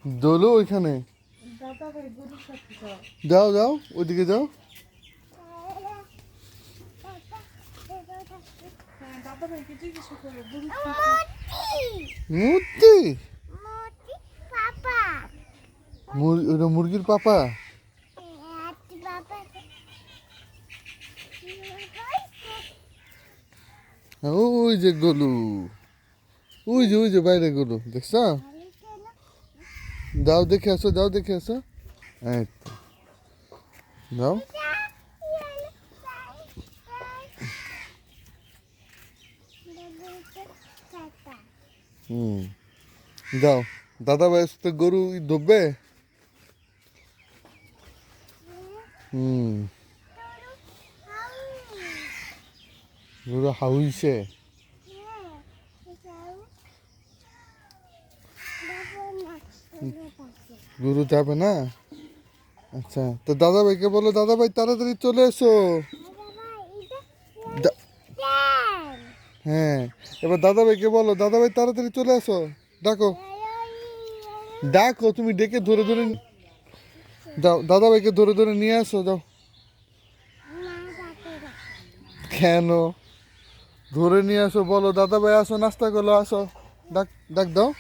দোলো ওইখানে। যাও যাও ওইদিকে যাও। মূর্তি, ওটা মুরগির পাপা। ওই যে গলু, ওই যে বাইরে গলু দেখছ। যাও দেখে আসো, যাও দেখে আসো। এই তো, যাও। হুম, যাও। দাদা ভাই তো গরু ধোবে। হুম, গরু হাউইছে। গরু যাবে না। আচ্ছা, তো দাদা ভাইকে বলো, দাদা ভাই তাড়াতাড়ি চলে এসো। দা- হ্যাঁ, এবার দাদা ভাইকে বলো, দাদা ভাই তাড়াতাড়ি চলে আসো। ডাকো, ডাকো, তুমি ডেকে ধরে ধরে যাও, দাদা ভাইকে ধরে ধরে নিয়ে আসো, যাও। কেন? ধরে নিয়ে আসো, বলো দাদা ভাই আসো, নাস্তা করলো আসো। ডাক ডাক দাও।